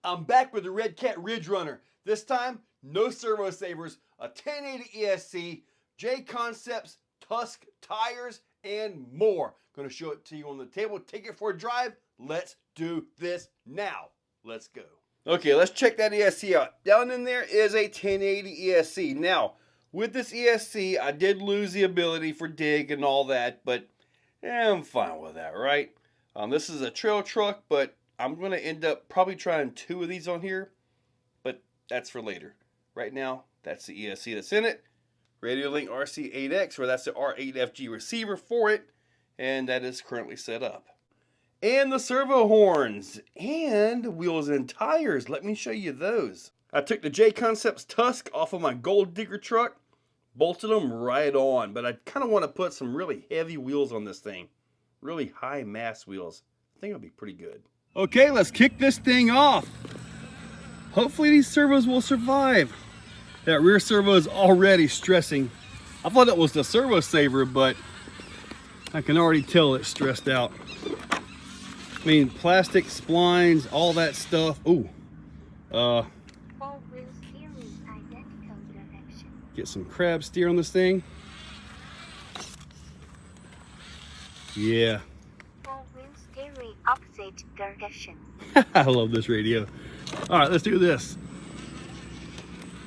I'm back with the Redcat RidgeRunner. This time, no servo savers, a 1080 ESC, JConcepts Tusk tires, and more. Going to show it to you on the table. Take it for a drive. Let's do this now. Let's go. Okay, let's check that ESC out. Down in there is a 1080 ESC. Now, with this ESC, I did lose the ability for dig and all that, but I'm fine with that, right? This is a trail truck, but I'm going to end up probably trying 2 of these on here, but that's for later. Right now, that's the ESC that's in it. Radiolink RC8x, or that's the R8FG receiver for it, and that is currently set up. And the servo horns, and wheels and tires. Let me show you those. I took the JConcepts Tusk off of my Gold Digger truck, bolted them right on, but I kind of want to put some really heavy wheels on this thing. Really high mass wheels. I think it'll be pretty good. Okay, let's kick this thing off. Hopefully these servos will survive. That rear servo is already stressing. I thought it was the servo saver, but I can already tell it's stressed out. I mean, plastic splines, all that stuff. Ooh. Get some crab steer on this thing. Yeah. Opposite direction. I love this radio. All right, let's do this.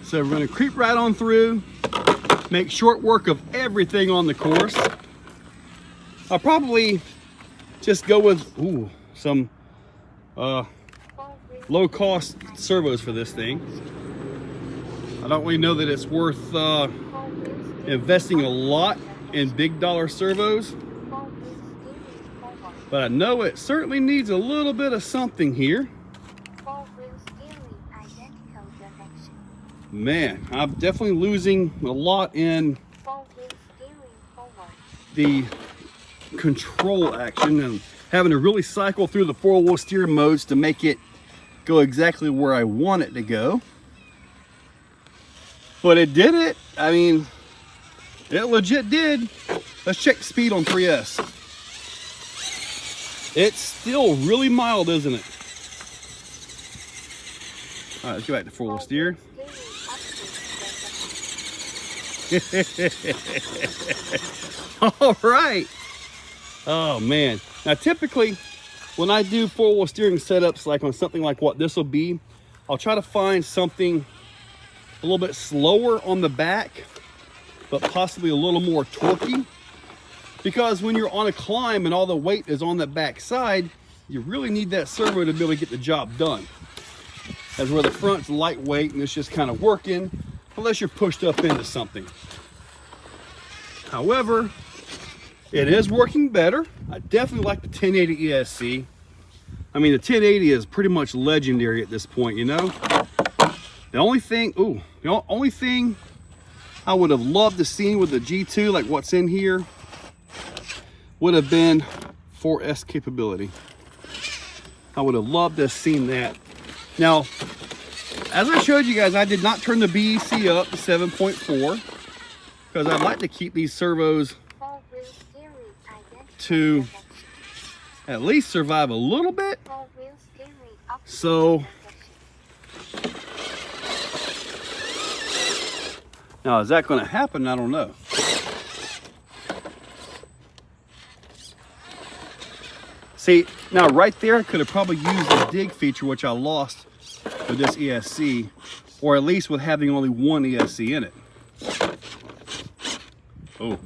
So we're going to creep right on through, make short work of everything on the course. I'll probably just go with some low-cost servos for this thing. I don't really know that it's worth investing a lot in big dollar servos, but I know it certainly needs a little bit of something here. Man, I'm definitely losing a lot in the control action and having to really cycle through the 4-wheel steer modes to make it go exactly where I want it to go. But it did it. I mean, it legit did. Let's check the speed on 3S. It's still really mild, isn't it? All right, let's go back to 4-wheel steer. All right. Oh man. Now typically when I do 4-wheel steering setups like on something like what this will be, I'll try to find something a little bit slower on the back, but possibly a little more torquey. Because when you're on a climb and all the weight is on the back side, you really need that servo to be able to get the job done. That's where the front's lightweight and it's just kind of working, unless you're pushed up into something. However, it is working better. I definitely like the 1080 ESC. I mean, the 1080 is pretty much legendary at this point, you know? The only thing I would have loved to see with the G2, like what's in here, would have been 4S capability. I would have loved to have seen that. Now, as I showed you guys, I did not turn the BEC up to 7.4 because I'd like to keep these servos to at least survive a little bit. So now, is that going to happen? I don't know. See, now right there, I could have probably used the dig feature, which I lost with this ESC, or at least with having only one ESC in it. Oh,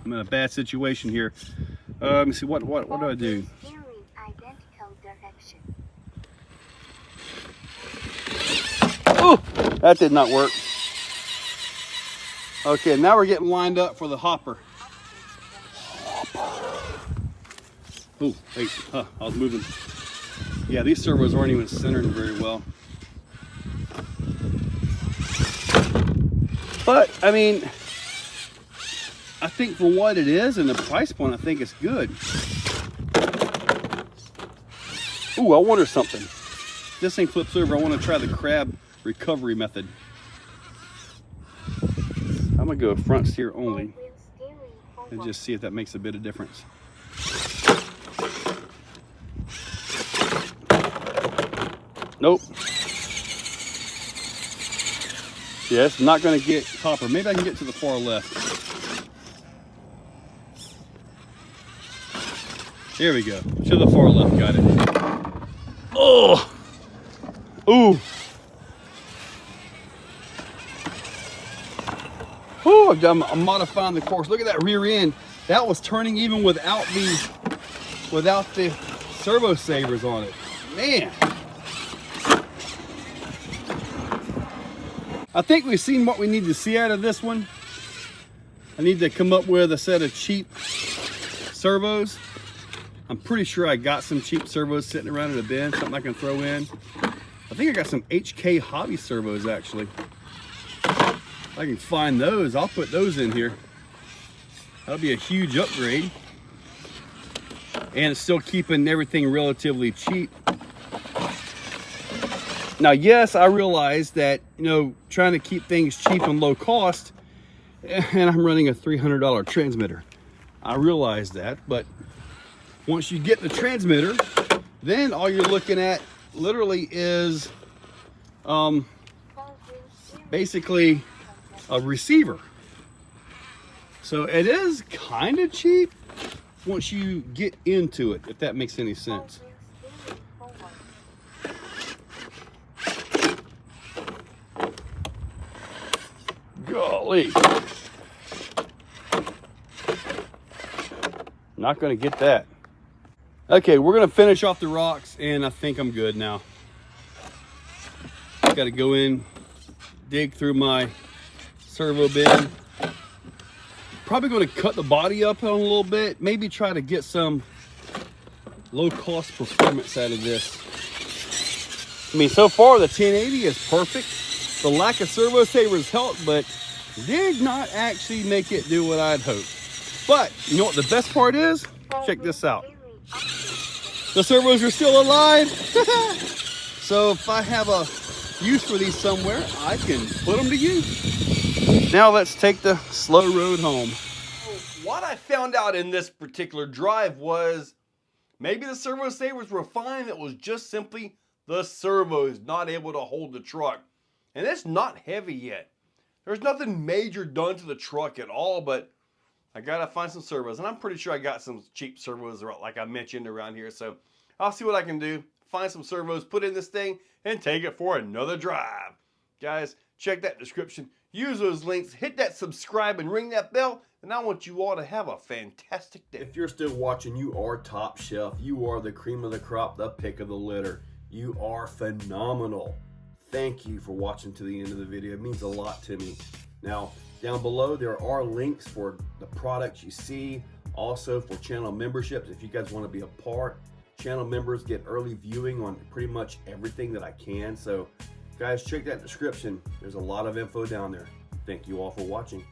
I'm in a bad situation here. Let me see, what do I do? Oh, that did not work. Okay, now we're getting lined up for the hopper. Oh, wait, I was moving. Yeah, these servos aren't even centered very well. But, I mean, I think for what it is and the price point, I think it's good. Ooh, I wonder something. This thing flips over, I want to try the crab recovery method. I'm going to go front steer only and just see if that makes a bit of difference. Nope. Yeah, it's not going to get copper. Maybe I can get to the far left. There we go. To the far left. Got it. Oh! Ooh! Ooh, I'm modifying the course. Look at that rear end. That was turning even without the servo savers on it. Man! I think we've seen what we need to see out of this one. I need to come up with a set of cheap servos. I'm pretty sure I got some cheap servos sitting around in a bin, something I can throw in. I think I got some HK Hobby servos actually. If I can find those, I'll put those in here. That'll be a huge upgrade. And it's still keeping everything relatively cheap. Now, yes, I realize that, you know, trying to keep things cheap and low cost, and I'm running a $300 transmitter. I realize that, but once you get the transmitter, then all you're looking at literally is basically a receiver. So it is kind of cheap once you get into it, if that makes any sense. Golly. Not going to get that. Okay, we're going to finish off the rocks, and I think I'm good now. Got to go in, dig through my servo bin. Probably going to cut the body up on a little bit. Maybe try to get some low-cost performance out of this. I mean, so far the 1080 is perfect. The lack of servo savers helped, but did not actually make it do what I'd hoped. But you know what the best part is? Check this out. The servos are still alive. So if I have a use for these somewhere, I can put them to use. Now let's take the slow road home. What I found out in this particular drive was maybe the servo savers were fine. It was just simply the servos not able to hold the truck. And it's not heavy yet. There's nothing major done to the truck at all, but I gotta find some servos. And I'm pretty sure I got some cheap servos like I mentioned around here. So I'll see what I can do. Find some servos, put in this thing, and take it for another drive. Guys, check that description. Use those links, hit that subscribe, and ring that bell. And I want you all to have a fantastic day. If you're still watching, you are top shelf. You are the cream of the crop, the pick of the litter. You are phenomenal. Thank you for watching to the end of the video. It means a lot to me. Now, down below, there are links for the products you see, also for channel memberships. If you guys want to be a part, channel members get early viewing on pretty much everything that I can. So, guys, check that description. There's a lot of info down there. Thank you all for watching.